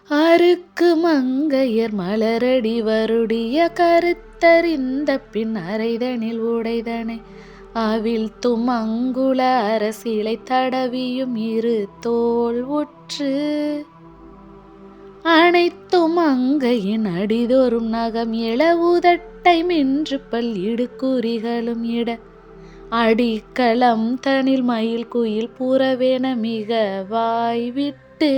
அருக்கு மங்கையர் மலரடி வருடிய கருத்தறிந்த பின் அரைதனில் உடைதனை அவிழ்த்தும் அங்குல அரசிலை தடவியும் இரு தோள் உற்று அனைத்தும் அங்கையின் அடிதோறும் நகம் எழ உதட்டை மென்று பல் இடுக்குறிகளும் இட அடிக்களம் தனில் மயில் குயில் புறவேன மிக வாய்விட்டு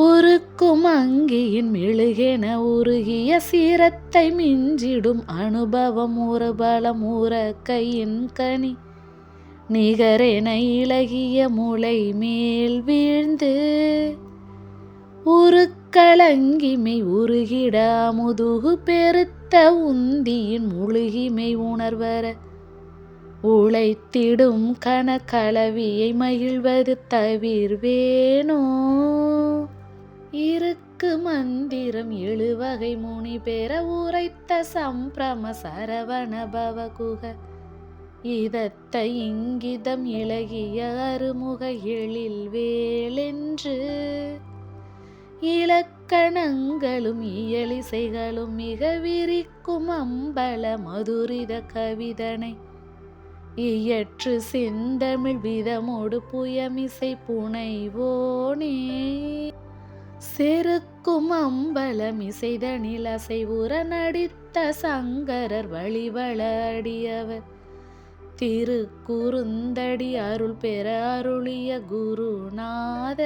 உருக்கும் அங்கியின் மெழுகென உருகிய சீரத்தை மிஞ்சிடும் அனுபவம் ஒரு பலம் உறக்கையின் கனி நிகரென இளகிய முளை மேல் வீழ்ந்து உருக்களங்கிமை உருகிட முதுகு பெருத்த உந்தியின் முழுகிமை உணர்வர உழைத்திடும் கனகளவியை மகிழ்வது தவிர்வேனோ இருக்கு மந்திரம் எழுவகை முனி பெற உரைத்த சம்பிரம சரவண பவகுக இதத்த இங்கிதம் இளகிய அருமுக எழில் வேலென்று இலக்கணங்களும் இயலிசைகளும் மிக விரிக்கும் அம்பல மதுரித கவிதனை இயற்று செந்தமிழ் விதமோடு புயமிசை புனைவோனே செருக்கும் அம்பலம் இசைதனில் அசைவுற நடித்த சங்கரர் வழிவள அடியவர் திருக்குறுந்தடி அருள் பெற அருளிய குருநாதர்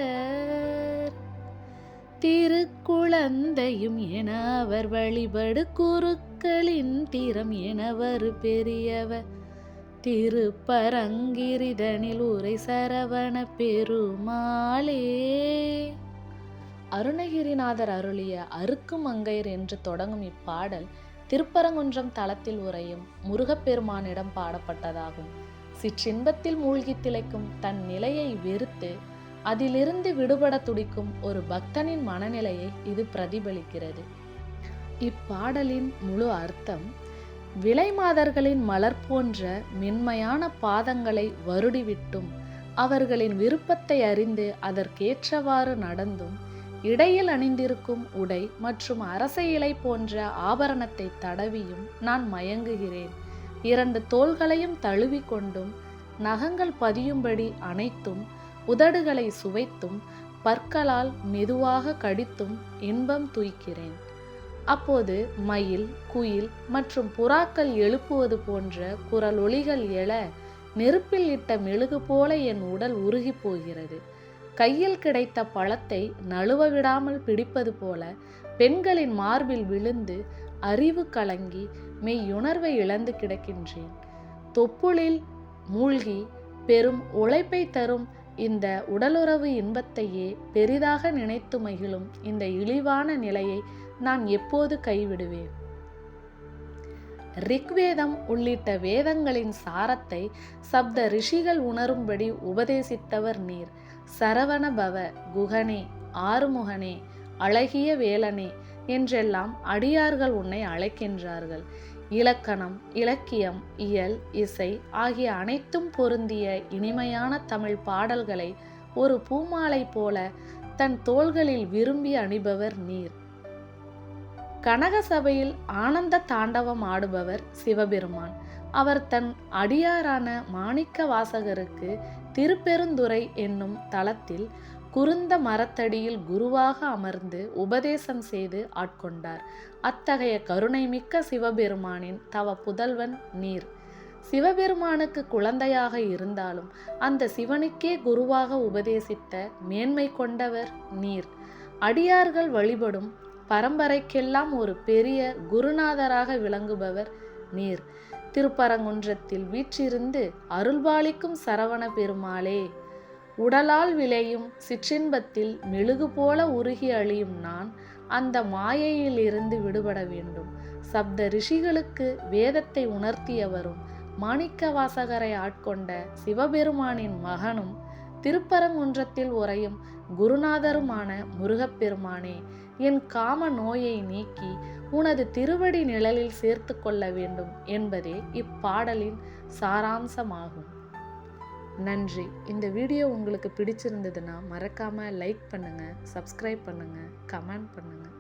திருக்குழந்தையும் என அவர் வழிபடு குருக்களின் திறம் எனவர் பெரியவர் திருப்பரங்கிரிதனில் உரை சரவண பெருமாளே. அருணகிரிநாதர் அருளிய அருக்கு மங்கையர் என்று தொடங்கும் இப்பாடல் திருப்பரங்குன்றம் தலத்தில் உறையும் முருகப்பெருமானிடம் பாடப்பட்டதாகும். சிற்றின்பத்தில் மூழ்கி திளைக்கும் தன் நிலையை வெறுத்து அதிலிருந்து விடுபட துடிக்கும் ஒரு பக்தனின் மனநிலையை இது பிரதிபலிக்கிறது. இப்பாடலின் முழு அர்த்தம், விலைமாதர்களின் மலர் போன்ற மென்மையான பாதங்களை வருடிவிட்டும் அவர்களின் விருப்பத்தை அறிந்து அதற்கேற்றவாறு நடந்தும் இடையில் அணிந்திருக்கும் உடை மற்றும் அரச இலை போன்ற ஆபரணத்தை தடவியும் நான் மயங்குகிறேன். 2 தோள்களையும் தழுவி கொண்டும் நகங்கள் பதியும்படி அணைத்தும் உதடுகளை சுவைத்தும் பற்களால் மெதுவாக கடித்தும் இன்பம் துய்க்கிறேன். அப்போது மயில், குயில் மற்றும் புறாக்கள் எழுப்புவது போன்ற குரல் ஒலிகள் எழ நெருப்பில் இட்ட மெழுகு போல என் உடல் உருகி போகிறது. கையில் கிடைத்த பழத்தை நழுவ விடாமல் பிடிப்பது போல பெண்களின் மார்பில் விழுந்து அறிவு கலங்கி மெய்யுணர்வை இழந்து கிடக்கின்றேன். தொப்புளில் மூழ்கி பெரும் உழைப்பை தரும் இந்த உடலுறவு இன்பத்தையே பெரிதாக நினைத்து மகிழும் இந்த இழிவான நிலையை நான் எப்போது கைவிடுவேன்? ரிக்வேதம் உள்ளிட்ட வேதங்களின் சாரத்தை சப்த ரிஷிகள் உணரும்படி உபதேசித்தவர் நீர். சரவண பவ, குகனே, ஆறுமுகனே, அழகிய வேலனே என்றெல்லாம் அடியார்கள் உன்னை அழைக்கின்றார்கள். இலக்கணம், இலக்கியம், இயல், இசை ஆகிய அனைத்தும் பொருந்திய இனிமையான தமிழ் பாடல்களை ஒரு பூமாலை போல தன் தோள்களில் விரும்பி அணிபவர் நீர். கனக சபையில் ஆனந்த தாண்டவம் ஆடுபவர் சிவபெருமான். அவர் தன் அடியாரான மாணிக்க வாசகருக்கு திருப்பெருந்துறை என்னும் தலத்தில் குருந்த மரத்தடியில் குருவாக அமர்ந்து உபதேசம் செய்து ஆட்கொண்டார். அத்தகைய கருணை மிக்க சிவபெருமானின் தவ புதல்வன் நீர். சிவபெருமானுக்கு குழந்தையாக இருந்தாலும் அந்த சிவனுக்கே குருவாக உபதேசித்த மேன்மை கொண்டவர் நீர். அடியார்கள் வழிபடும் பரம்பரைக்கெல்லாம் ஒரு பெரிய குருநாதராக விளங்குபவர் நீர். திருப்பரங்குன்றத்தில் வீற்றிருந்து அருள்பாலிக்கும் சரவண பெருமாளே, உடலால் விளையும் சிற்றின்பத்தில் மெழுகு போல உருகி அழியும் நான் அந்த மாயையில் இருந்து விடுபட வேண்டும். சப்த ரிஷிகளுக்கு வேதத்தை உணர்த்தியவரும் மாணிக்க வாசகரை ஆட்கொண்ட சிவபெருமானின் மகனும் திருப்பரங்குன்றத்தில் உறையும் குருநாதருமான முருகப்பெருமானே, என் காம நோயை நீக்கி உனது திருவடி நிழலில் சேர்த்து கொள்ள வேண்டும் என்பதே இப்பாடலின் சாராம்சமாகும். நன்றி. இந்த வீடியோ உங்களுக்கு பிடிச்சிருந்ததுன்னா மறக்காமல் லைக் பண்ணுங்கள், சப்ஸ்கிரைப் பண்ணுங்கள், கமெண்ட் பண்ணுங்கள்.